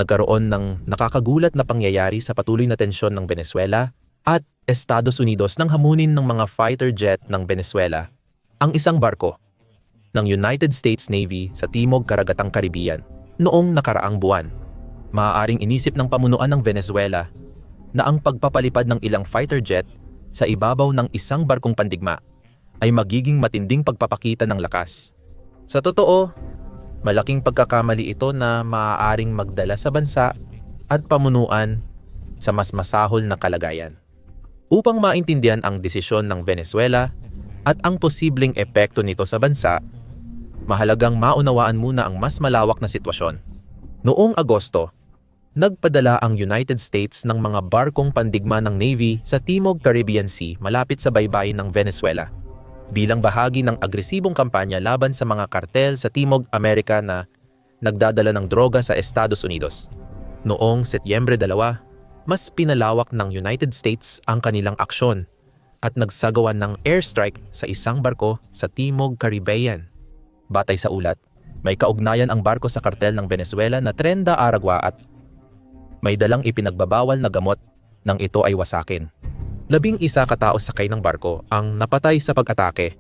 Nagkaroon ng nakakagulat na pangyayari sa patuloy na tensyon ng Venezuela at Estados Unidos nang hamunin ng mga fighter jet ng Venezuela ang isang barko ng United States Navy sa Timog Karagatang Caribbean noong nakaraang buwan. Maaaring inisip ng pamunuan ng Venezuela na ang pagpapalipad ng ilang fighter jet sa ibabaw ng isang barkong pandigma ay magiging matinding pagpapakita ng lakas. Sa totoo, malaking pagkakamali ito na maaaring magdala sa bansa at pamunuan sa mas masahol na kalagayan. Upang maintindihan ang desisyon ng Venezuela at ang posibleng epekto nito sa bansa, mahalagang maunawaan muna ang mas malawak na sitwasyon. Noong Agosto, nagpadala ang United States ng mga barkong pandigma ng Navy sa Timog Caribbean Sea malapit sa baybayin ng Venezuela, bilang bahagi ng agresibong kampanya laban sa mga kartel sa Timog Amerika na nagdadala ng droga sa Estados Unidos. Noong Setyembre 2, mas pinalawak ng United States ang kanilang aksyon at nagsagawa ng airstrike sa isang barko sa Timog Caribbean. Batay sa ulat, may kaugnayan ang barko sa kartel ng Venezuela na Tren de Aragua at may dalang ipinagbabawal na gamot nang ito ay wasakin. 11 katao sakay ng barko ang napatay sa pag-atake,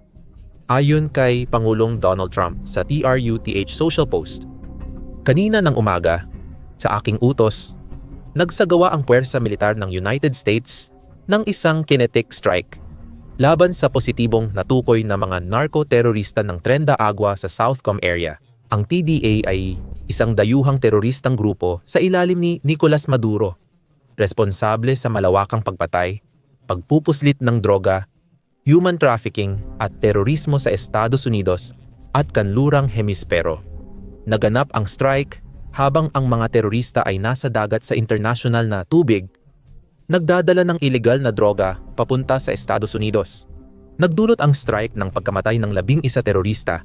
ayon kay Pangulong Donald Trump sa TRUTH Social Post. Kanina ng umaga, sa aking utos, nagsagawa ang puwersa militar ng United States ng isang kinetic strike laban sa positibong natukoy na mga narco-terorista ng Tren de Agua sa Southcom area. Ang TDA ay isang dayuhang teroristang grupo sa ilalim ni Nicolas Maduro, responsable sa malawakang pagpatay, pagpupuslit ng droga, human trafficking at terorismo sa Estados Unidos at kanlurang hemispero. Naganap ang strike habang ang mga terorista ay nasa dagat sa international na tubig, nagdadala ng ilegal na droga papunta sa Estados Unidos. Nagdulot ang strike ng pagkamatay ng 11 terorista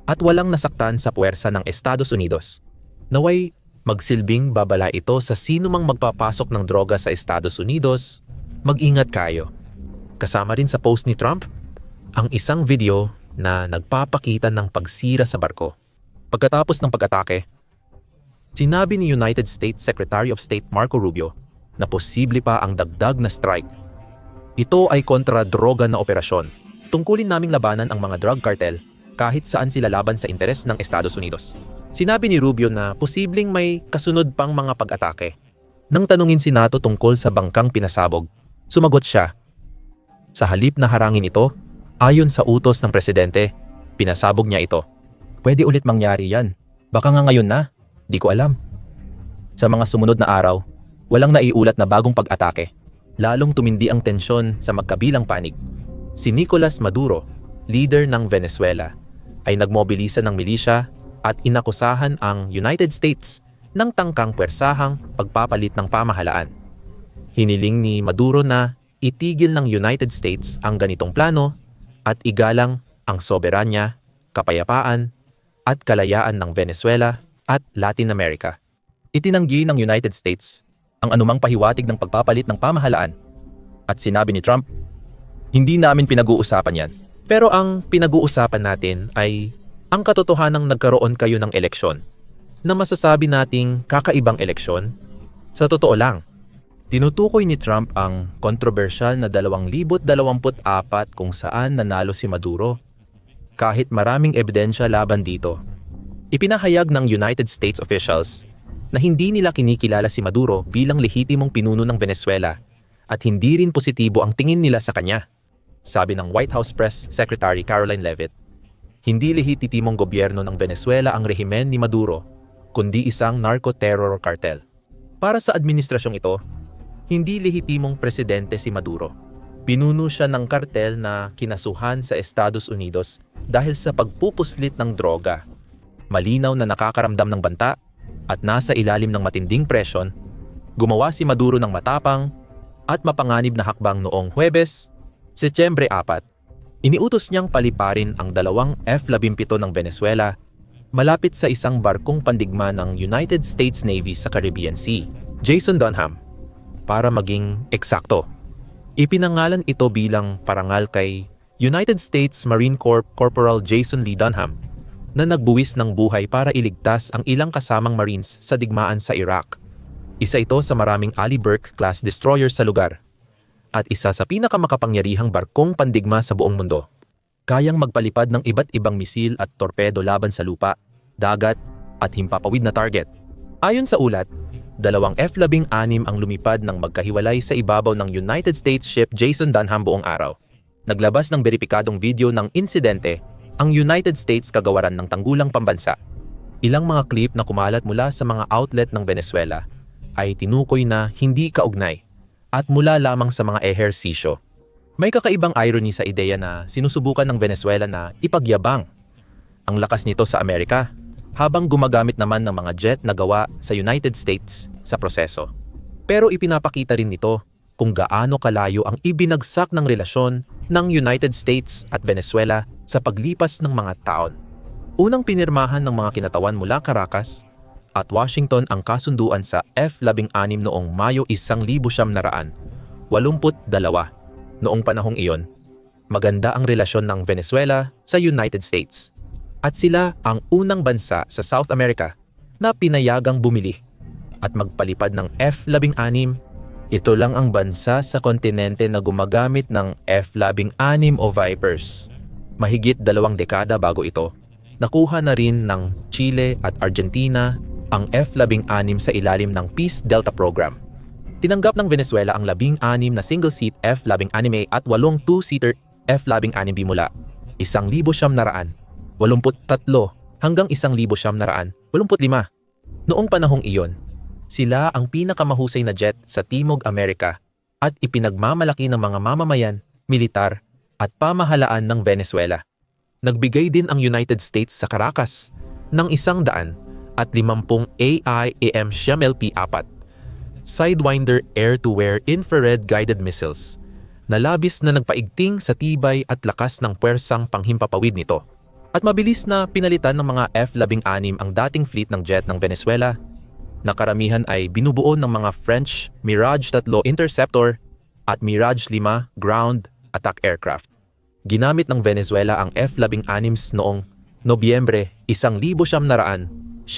at walang nasaktan sa puwersa ng Estados Unidos. Naway magsilbing babala ito sa sino mang magpapasok ng droga sa Estados Unidos. Mag-ingat kayo. Kasama rin sa post ni Trump ang isang video na nagpapakita ng pagsira sa barko. Pagkatapos ng pag-atake, sinabi ni United States Secretary of State Marco Rubio na posible pa ang dagdag na strike. Ito ay kontra-droga na operasyon. Tungkulin naming labanan ang mga drug cartel kahit saan sila laban sa interes ng Estados Unidos. Sinabi ni Rubio na posibleng may kasunod pang mga pag-atake. Nang tanungin si NATO tungkol sa bangkang pinasabog, sumagot siya, sa halip na harangin ito, ayon sa utos ng presidente, pinasabog niya ito. Pwede ulit mangyari yan. Baka nga ngayon na, di ko alam. Sa mga sumunod na araw, walang naiulat na bagong pag-atake. Lalong tumindi ang tensyon sa magkabilang panig. Si Nicolas Maduro, leader ng Venezuela, ay nagmobilisa ng milisya at inakusahan ang United States ng tangkang pwersahang pagpapalit ng pamahalaan. Hiniling ni Maduro na itigil ng United States ang ganitong plano at igalang ang soberanya, kapayapaan at kalayaan ng Venezuela at Latin America. Itinanggi ng United States ang anumang pahiwatig ng pagpapalit ng pamahalaan at sinabi ni Trump, hindi namin pinag-uusapan yan. Pero ang pinag-uusapan natin ay ang katotohanang nagkaroon kayo ng eleksyon na masasabi nating kakaibang eleksyon. Sa totoo lang, tinutukoy ni Trump ang kontrobersyal na 2024 kung saan nanalo si Maduro. Kahit maraming ebidensya laban dito, ipinahayag ng United States officials na hindi nila kinikilala si Maduro bilang lehitimong pinuno ng Venezuela at hindi rin positibo ang tingin nila sa kanya. Sabi ng White House Press Secretary Caroline Leavitt, hindi lehitimong gobyerno ng Venezuela ang rehimen ni Maduro, kundi isang narco-terror cartel. Para sa administrasyong ito, hindi lehitimong presidente si Maduro. Pinuno siya ng kartel na kinasuhan sa Estados Unidos dahil sa pagpupuslit ng droga. Malinaw na nakakaramdam ng banta at nasa ilalim ng matinding presyon, gumawa si Maduro ng matapang at mapanganib na hakbang noong Huwebes, Setyembre 4. Iniutos niyang paliparin ang 2 F-17 ng Venezuela malapit sa isang barkong pandigma ng United States Navy sa Caribbean Sea, Jason Dunham. Para maging eksakto, ipinangalan ito bilang parangal kay United States Marine Corps Corporal Jason Lee Dunham na nagbuwis ng buhay para iligtas ang ilang kasamang Marines sa digmaan sa Iraq. Isa ito sa maraming Ali Burke-class destroyer sa lugar at isa sa pinakamakapangyarihang barkong pandigma sa buong mundo. Kayang magpalipad ng iba't ibang misil at torpedo laban sa lupa, dagat at himpapawid na target. Ayon sa ulat, 2 F-16 ang lumipad ng magkahiwalay sa ibabaw ng United States ship Jason Dunham buong araw. Naglabas ng beripikadong video ng insidente ang United States kagawaran ng tanggulang pambansa. Ilang mga clip na kumalat mula sa mga outlet ng Venezuela ay tinukoy na hindi kaugnay at mula lamang sa mga ehersisyo. May kakaibang irony sa ideya na sinusubukan ng Venezuela na ipagyabang ang lakas nito sa Amerika habang gumagamit naman ng mga jet na gawa sa United States sa proseso. Pero ipinapakita rin nito kung gaano kalayo ang ibinagsak ng relasyon ng United States at Venezuela sa paglipas ng mga taon. Unang pinirmahan ng mga kinatawan mula Caracas at Washington ang kasunduan sa F-16 noong Mayo 1982. Noong panahong iyon, maganda ang relasyon ng Venezuela sa United States at sila ang unang bansa sa South America na pinayagang bumili at magpalipad ng F-16. Ito lang ang bansa sa kontinente na gumagamit ng F-16 o Vipers. Mahigit 2 dekada bago ito, nakuha na rin ng Chile at Argentina ang F-16 sa ilalim ng Peace Delta Program. Tinanggap ng Venezuela ang 16 na single-seat F-16A at 8 two-seater F-16B mula 1,983 hanggang 1,985. Noong panahong iyon, sila ang pinakamahusay na jet sa Timog Amerika at ipinagmamalaki ng mga mamamayan, militar at pamahalaan ng Venezuela. Nagbigay din ang United States sa Caracas ng 150 AIAM-7LP-4 Sidewinder air-to-air infrared guided missiles na labis na nagpaigting sa tibay at lakas ng puwersang panghimpapawid nito. At mabilis na pinalitan ng mga F-16 ang dating fleet ng jet ng Venezuela na karamihan ay binubuo ng mga French Mirage 3 Interceptor at Mirage 5 ground attack aircraft. Ginamit ng Venezuela ang F-16 noong Nobyembre 1972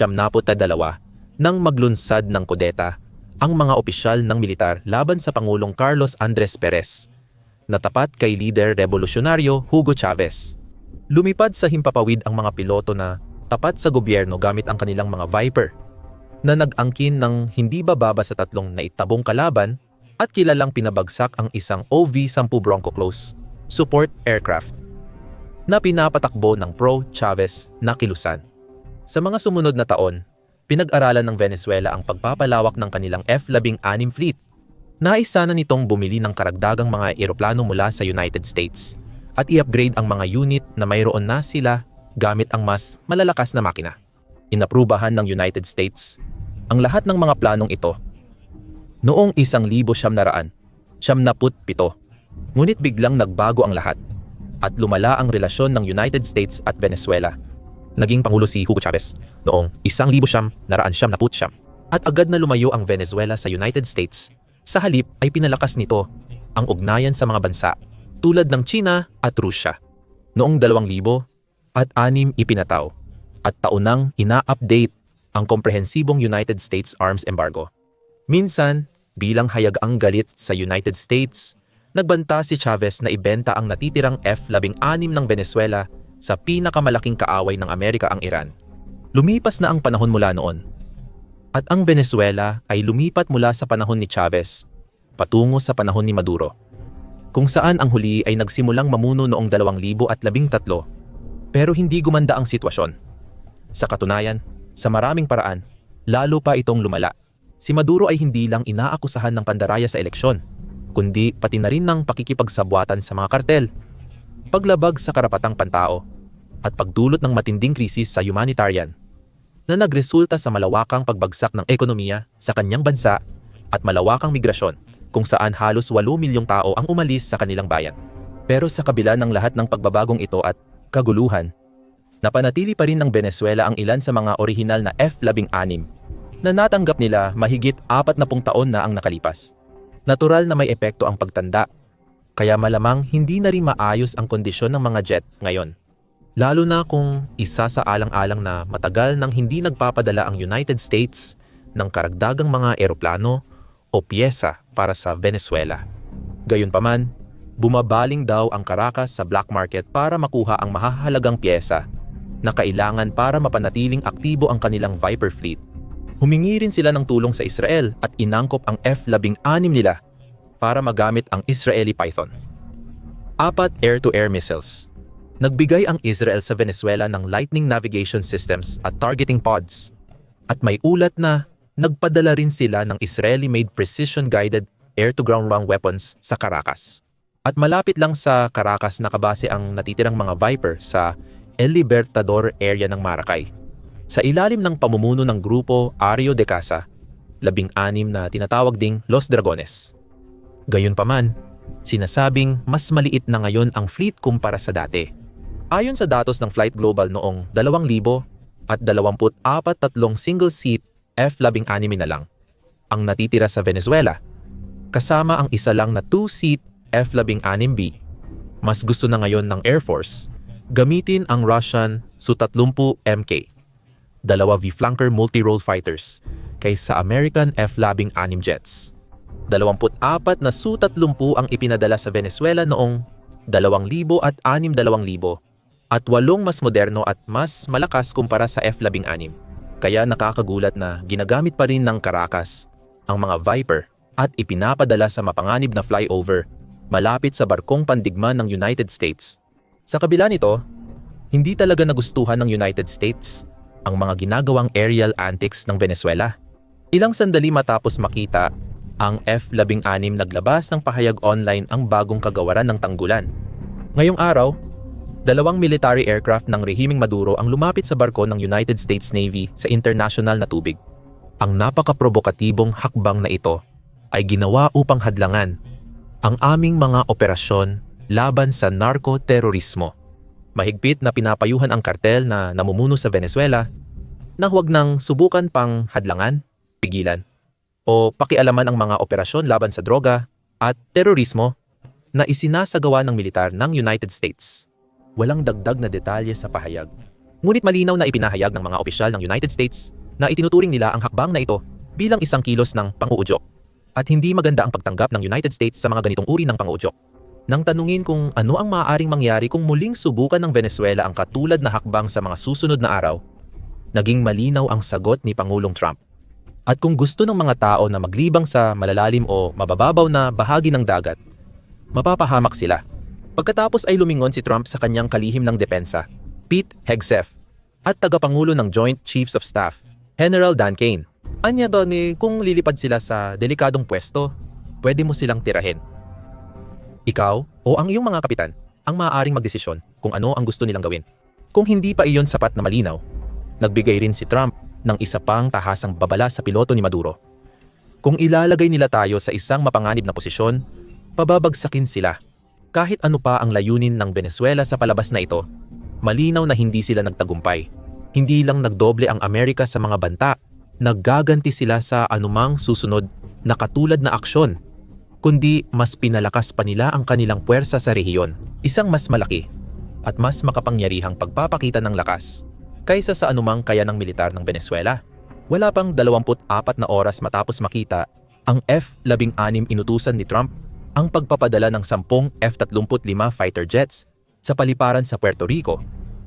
nang maglunsad ng kudeta ang mga opisyal ng militar laban sa Pangulong Carlos Andres Perez na tapat kay lider revolusyonaryo Hugo Chavez. Lumipad sa himpapawid ang mga piloto na tapat sa gobyerno gamit ang kanilang mga Viper na nag-angkin ng hindi bababa sa 3 naitabong kalaban at kilalang pinabagsak ang isang OV-10 Bronco Close support aircraft na pinapatakbo ng pro-Chavez na kilusan. Sa mga sumunod na taon, pinag-aralan ng Venezuela ang pagpapalawak ng kanilang F-16 fleet. Naisa na nitong bumili ng karagdagang mga eroplano mula sa United States at i-upgrade ang mga unit na mayroon na sila gamit ang mas malalakas na makina. Inaprubahan ng United States ang lahat ng mga planong ito noong 1977. Ngunit biglang nagbago ang lahat at lumala ang relasyon ng United States at Venezuela. Naging Pangulo si Hugo Chavez noong 1979 at agad na lumayo ang Venezuela sa United States. Sa halip ay pinalakas nito ang ugnayan sa mga bansa tulad ng China at Rusya. Noong 2006 ipinataw at taunang ina-update ang komprehensibong United States arms embargo. Minsan, bilang hayag-ang galit sa United States, nagbanta si Chavez na ibenta ang natitirang F-16 ng Venezuela sa pinakamalaking kaaway ng Amerika, ang Iran. Lumipas na ang panahon mula noon. At ang Venezuela ay lumipat mula sa panahon ni Chavez patungo sa panahon ni Maduro, kung saan ang huli ay nagsimulang mamuno noong 2013, pero hindi gumanda ang sitwasyon. Sa katunayan, sa maraming paraan, lalo pa itong lumala. Si Maduro ay hindi lang inaakusahan ng pandaraya sa eleksyon, kundi pati na rin ng pakikipagsabwatan sa mga kartel, paglabag sa karapatang pantao, at pagdulot ng matinding krisis sa humanitarian na nagresulta sa malawakang pagbagsak ng ekonomiya sa kanyang bansa at malawakang migrasyon kung saan halos 8 milyong tao ang umalis sa kanilang bayan. Pero sa kabila ng lahat ng pagbabagong ito at kaguluhan, napanatili pa rin ng Venezuela ang ilan sa mga orihinal na F-16 na natanggap nila mahigit 40 taon na ang nakalipas. Natural na may epekto ang pagtanda, kaya malamang hindi na rin maayos ang kondisyon ng mga jet ngayon. Lalo na kung isa sa alang-alang na matagal nang hindi nagpapadala ang United States ng karagdagang mga eroplano o piyesa para sa Venezuela. Gayunpaman, bumabaling daw ang Caracas sa black market para makuha ang mahahalagang piyesa na kailangan para mapanatiling aktibo ang kanilang Viper fleet. Humingi rin sila ng tulong sa Israel at inangkop ang F-16 nila para magamit ang Israeli Python. 4 air-to-air missiles. Nagbigay ang Israel sa Venezuela ng Lightning navigation systems at targeting pods. At may ulat na nagpadala rin sila ng Israeli-made precision-guided air-to-ground weapons sa Caracas. At malapit lang sa Caracas nakabase ang natitirang mga Viper sa El Libertador area ng Maracay. Sa ilalim ng pamumuno ng grupo Ario de Casa, 16 na tinatawag ding Los Dragones. Gayunpaman, sinasabing mas maliit na ngayon ang fleet kumpara sa dati. Ayon sa datos ng Flight Global noong 2000 at 24 single-seat F-16 na lang ang natitira sa Venezuela, kasama ang isa lang na 2-seat F-16B. Mas gusto na ngayon ng Air Force gamitin ang Russian Su-30 Mk, 2 V-flanker multi-role fighters, kaysa American F-16 jets. 24 na Su-30 ang ipinadala sa Venezuela noong 2000 at 2000 at 8 mas moderno at mas malakas kumpara sa F-16. Kaya nakakagulat na ginagamit pa rin ng Caracas ang mga Viper at ipinapadala sa mapanganib na flyover malapit sa barkong pandigma ng United States. Sa kabila nito, hindi talaga nagustuhan ng United States ang mga ginagawang aerial antics ng Venezuela. Ilang sandali matapos makita ang F-16 naglabas ng pahayag online ang bagong kagawaran ng tanggulan. Ngayong araw, 2 military aircraft ng rehimeng Maduro ang lumapit sa barko ng United States Navy sa international na tubig. Ang napaka-provokatibong hakbang na ito ay ginawa upang hadlangan ang aming mga operasyon laban sa narko-terorismo. Mahigpit na pinapayuhan ang kartel na namumuno sa Venezuela na huwag nang subukan pang hadlangan, pigilan, o pakialaman ang mga operasyon laban sa droga at terorismo na isinasagawa ng militar ng United States. Walang dagdag na detalye sa pahayag. Ngunit malinaw na ipinahayag ng mga opisyal ng United States na itinuturing nila ang hakbang na ito bilang isang kilos ng pang-uudyok. At hindi maganda ang pagtanggap ng United States sa mga ganitong uri ng pang-uudyok. Nang tanungin kung ano ang maaaring mangyari kung muling subukan ng Venezuela ang katulad na hakbang sa mga susunod na araw, naging malinaw ang sagot ni Pangulong Trump. At kung gusto ng mga tao na maglibang sa malalalim o mabababaw na bahagi ng dagat, mapapahamak sila. Pagkatapos ay lumingon si Trump sa kanyang kalihim ng depensa, Pete Hegseth, at tagapangulo ng Joint Chiefs of Staff, General Dan Kane. Anya ba kung lilipad sila sa delikadong pwesto, pwede mo silang tirahin. Ikaw o ang iyong mga kapitan ang maaaring magdesisyon kung ano ang gusto nilang gawin. Kung hindi pa iyon sapat na malinaw, nagbigay rin si Trump ng isa pang tahasang babala sa piloto ni Maduro. Kung ilalagay nila tayo sa isang mapanganib na posisyon, pababagsakin sila. Kahit ano pa ang layunin ng Venezuela sa palabas na ito, malinaw na hindi sila nagtagumpay. Hindi lang nagdoble ang Amerika sa mga banta, naggaganti sila sa anumang susunod na katulad na aksyon, kundi mas pinalakas pa nila ang kanilang puwersa sa rehiyon, isang mas malaki at mas makapangyarihang pagpapakita ng lakas kaysa sa anumang kayanang militar ng Venezuela. Wala pang 24 na oras matapos makita ang F-16 inutusan ni Trump ang pagpapadala ng 10 F-35 fighter jets sa paliparan sa Puerto Rico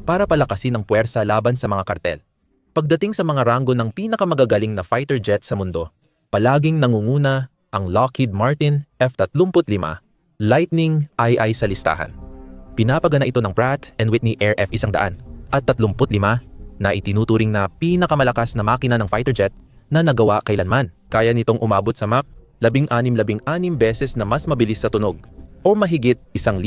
para palakasin ang puwersa laban sa mga kartel. Pagdating sa mga ranggo ng pinakamagagaling na fighter jet sa mundo, palaging nangunguna ang Lockheed Martin F-35 Lightning II sa listahan. Pinapagana ito ng Pratt & Whitney Air F-100 at 35 na itinuturing na pinakamalakas na makina ng fighter jet na nagawa kailanman. Kaya nitong umabot sa Mach 16 beses na mas mabilis sa tunog o mahigit 1,000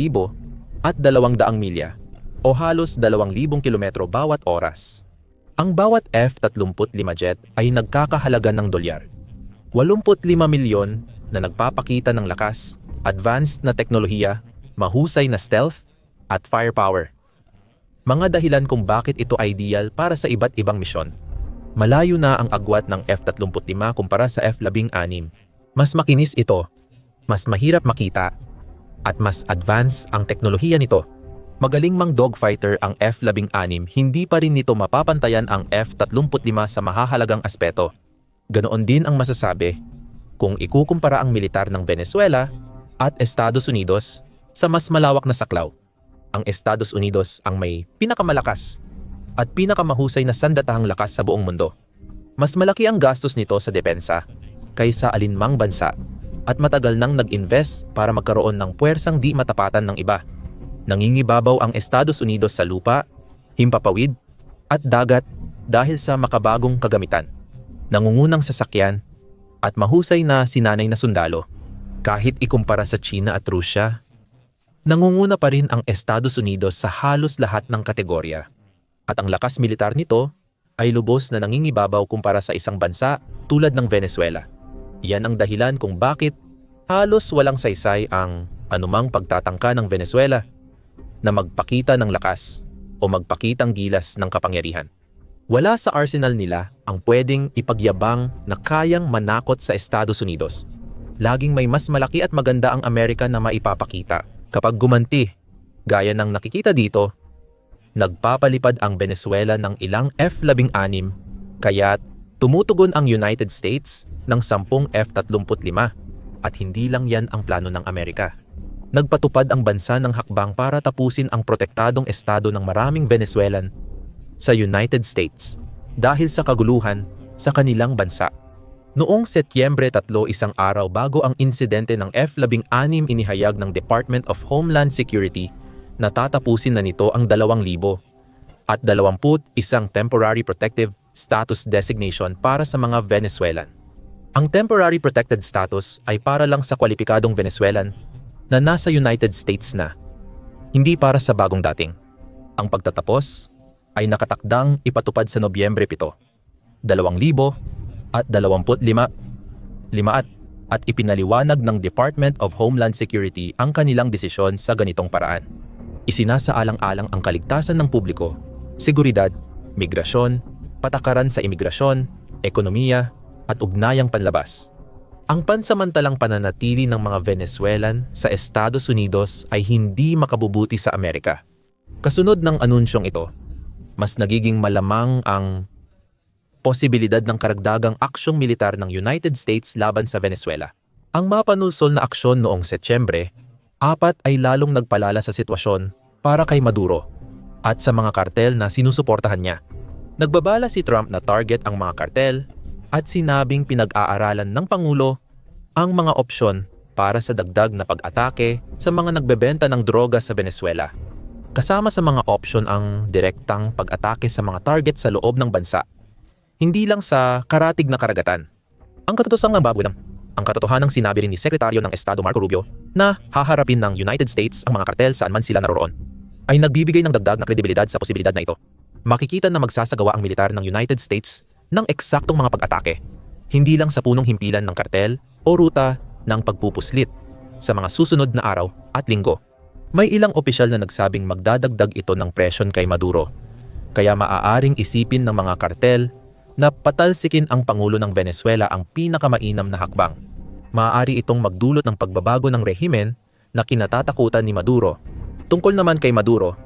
at 200 milya o halos 2,000 kilometro bawat oras. Ang bawat F-35 jet ay nagkakahalaga ng dolyar. 85 milyon na nagpapakita ng lakas, advanced na teknolohiya, mahusay na stealth at firepower. Mga dahilan kung bakit ito ideal para sa iba't ibang misyon. Malayo na ang agwat ng F-35 kumpara sa F-16. Mas makinis ito, mas mahirap makita, at mas advanced ang teknolohiya nito. Magaling mang dogfighter ang F-16, hindi pa rin nito mapapantayan ang F-35 sa mahahalagang aspeto. Ganoon din ang masasabi kung ikukumpara ang militar ng Venezuela at Estados Unidos sa mas malawak na saklaw. Ang Estados Unidos ang may pinakamalakas at pinakamahusay na sandatahang lakas sa buong mundo. Mas malaki ang gastos nito sa depensa kaysa alinmang bansa at matagal nang nag-invest para magkaroon ng puwersang di matapatan ng iba. Nangingibabaw ang Estados Unidos sa lupa, himpapawid, at dagat dahil sa makabagong kagamitan, nangungunang sasakyan, at mahusay na sinanay na sundalo. Kahit ikumpara sa China at Rusya, nangunguna pa rin ang Estados Unidos sa halos lahat ng kategorya. At ang lakas militar nito ay lubos na nangingibabaw kumpara sa isang bansa tulad ng Venezuela. Yan ang dahilan kung bakit halos walang saysay ang anumang pagtatangka ng Venezuela na magpakita ng lakas o magpakitang gilas ng kapangyarihan. Wala sa arsenal nila ang pwedeng ipagyabang na kayang manakot sa Estados Unidos. Laging may mas malaki at maganda ang Amerika na maipapakita kapag gumanti. Gaya ng nakikita dito, nagpapalipad ang Venezuela ng ilang F-16 kaya't tumutugon ang United States ng 10 F-35 at hindi lang yan ang plano ng Amerika. Nagpatupad ang bansa ng hakbang para tapusin ang protektadong estado ng maraming Venezuelan sa United States dahil sa kaguluhan sa kanilang bansa. Noong Setyembre 3, isang araw bago ang insidente ng F-16, inihayag ng Department of Homeland Security na tatapusin na nito ang 2,000 at 21 temporary protective status designation para sa mga Venezuelan. Ang temporary protected status ay para lang sa kwalipikadong Venezuelan na nasa United States na, hindi para sa bagong dating. Ang pagtatapos ay nakatakdang ipatupad sa Nobyembre 7, 2025 at ipinaliwanag ng Department of Homeland Security ang kanilang desisyon sa ganitong paraan. Isinasaalang-alang ang kaligtasan ng publiko, seguridad, migrasyon, patakaran sa imigrasyon, ekonomiya, at ugnayang panlabas. Ang pansamantalang pananatili ng mga Venezuelan sa Estados Unidos ay hindi makabubuti sa Amerika. Kasunod ng anunsyong ito, mas nagiging malamang ang posibilidad ng karagdagang aksyong militar ng United States laban sa Venezuela. Ang mapanulsol na aksyon noong Setyembre 4 ay lalong nagpalala sa sitwasyon para kay Maduro at sa mga kartel na sinusuportahan niya. Nagbabala si Trump na target ang mga kartel at sinabing pinag-aaralan ng Pangulo ang mga opsyon para sa dagdag na pag-atake sa mga nagbebenta ng droga sa Venezuela. Kasama sa mga opsyon ang direktang pag-atake sa mga target sa loob ng bansa, hindi lang sa karatig na karagatan. Ang katotohanang sinabi rin ni Sekretaryo ng Estado Marco Rubio na haharapin ng United States ang mga kartel saan man sila naroroon, ay nagbibigay ng dagdag na kredibilidad sa posibilidad na ito. Makikita na magsasagawa ang militar ng United States ng eksaktong mga pag-atake, hindi lang sa punong himpilan ng kartel o ruta ng pagpupuslit sa mga susunod na araw at linggo. May ilang opisyal na nagsabing magdadagdag ito ng presyon kay Maduro, kaya maaaring isipin ng mga kartel na patalsikin ang Pangulo ng Venezuela ang pinakamainam na hakbang. Maaari itong magdulot ng pagbabago ng rehimen na kinatatakutan ni Maduro. Tungkol naman kay Maduro,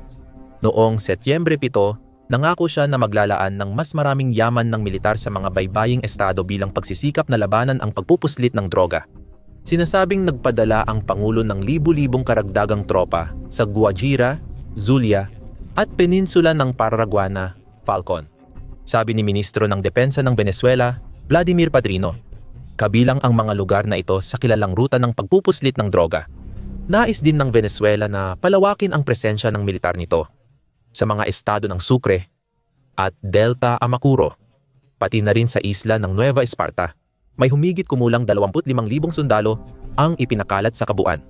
noong Setyembre 7, nangako siya na maglalaan ng mas maraming yaman ng militar sa mga baybaying estado bilang pagsisikap na labanan ang pagpupuslit ng droga. Sinasabing nagpadala ang Pangulo ng libu-libong karagdagang tropa sa Guajira, Zulia at peninsula ng Paraguana, Falcon. Sabi ni Ministro ng Depensa ng Venezuela, Vladimir Padrino, kabilang ang mga lugar na ito sa kilalang ruta ng pagpupuslit ng droga. Nais din ng Venezuela na palawakin ang presensya ng militar nito sa mga estado ng Sucre at Delta Amacuro, pati na rin sa isla ng Nueva Esparta. May humigit kumulang 25,000 sundalo ang ipinakalat sa kabuuan,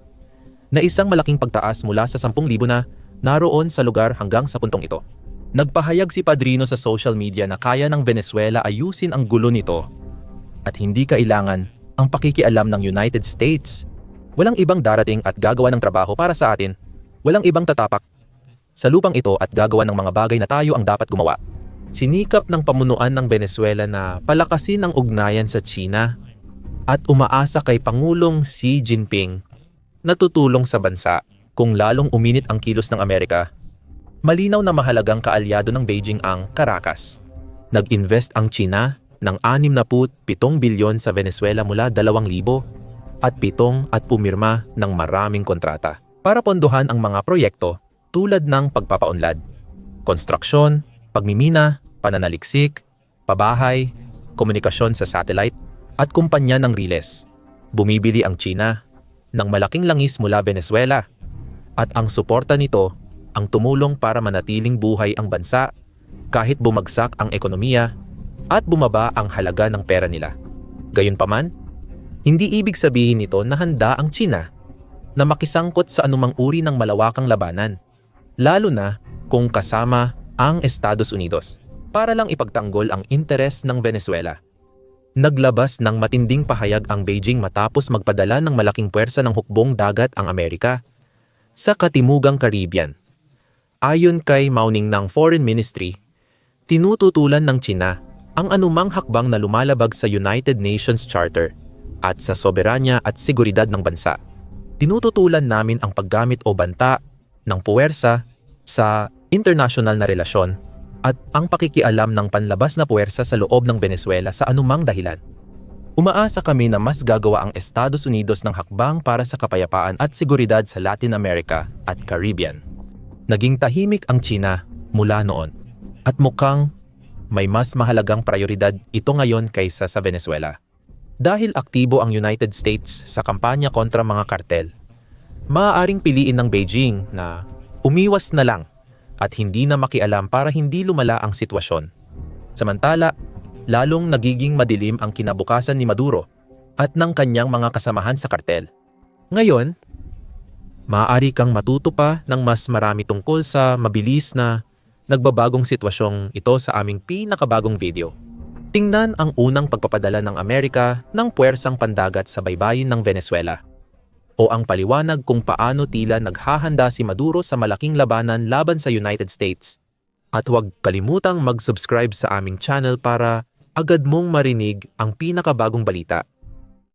na isang malaking pagtaas mula sa 10,000 na naroon sa lugar hanggang sa puntong ito. Nagpahayag si Padrino sa social media na kaya ng Venezuela ayusin ang gulo nito at hindi kailangan ang pakikialam ng United States. Walang ibang darating at gagawa ng trabaho para sa atin. Walang ibang tatapak sa lupang ito at gagawa ng mga bagay na tayo ang dapat gumawa. Sinikap ng pamunuan ng Venezuela na palakasin ang ugnayan sa China at umaasa kay Pangulong Xi Jinping na tutulong sa bansa kung lalong uminit ang kilos ng Amerika Malinaw na mahalagang kaalyado ng Beijing ang Caracas. Nag-invest ang China ng 67 bilyon sa Venezuela mula 2000 at 7 at pumirma ng maraming kontrata para pondohan ang mga proyekto tulad ng pagpapaunlad, konstruksyon, pagmimina, pananaliksik, pabahay, komunikasyon sa satellite at kumpanya ng riles. Bumibili ang China ng malaking langis mula Venezuela at ang suporta nito ang tumulong para manatiling buhay ang bansa kahit bumagsak ang ekonomiya at bumaba ang halaga ng pera nila. Gayunpaman, hindi ibig sabihin nito na handa ang China na makisangkot sa anumang uri ng malawakang labanan, lalo na kung kasama ang Estados Unidos, para lang ipagtanggol ang interes ng Venezuela. Naglabas ng matinding pahayag ang Beijing matapos magpadala ng malaking puwersa ng hukbong dagat ang Amerika sa Katimugang Caribbean. Ayon kay Mauning ng Foreign Ministry, tinututulan ng China ang anumang hakbang na lumalabag sa United Nations Charter at sa soberanya at seguridad ng bansa. Tinututulan namin ang paggamit o banta ng puwersa sa internasyonal na relasyon at ang pakikialam ng panlabas na puwersa sa loob ng Venezuela sa anumang dahilan. Umaasa kami na mas gagawa ang Estados Unidos ng hakbang para sa kapayapaan at seguridad sa Latin America at Caribbean. Naging tahimik ang China mula noon at mukhang may mas mahalagang prioridad ito ngayon kaysa sa Venezuela. Dahil aktibo ang United States sa kampanya kontra mga kartel, maaaring piliin ng Beijing na umiwas na lang at hindi na makialam para hindi lumala ang sitwasyon. Samantala, lalong nagiging madilim ang kinabukasan ni Maduro at ng kanyang mga kasamahan sa kartel. Ngayon, maaari kang matuto pa ng mas marami tungkol sa mabilis na nagbabagong sitwasyong ito sa aming pinakabagong video. Tingnan ang unang pagpapadala ng Amerika ng puwersang pandagat sa baybayin ng Venezuela o ang paliwanag kung paano tila naghahanda si Maduro sa malaking labanan laban sa United States. At huwag kalimutang mag-subscribe sa aming channel para agad mong marinig ang pinakabagong balita.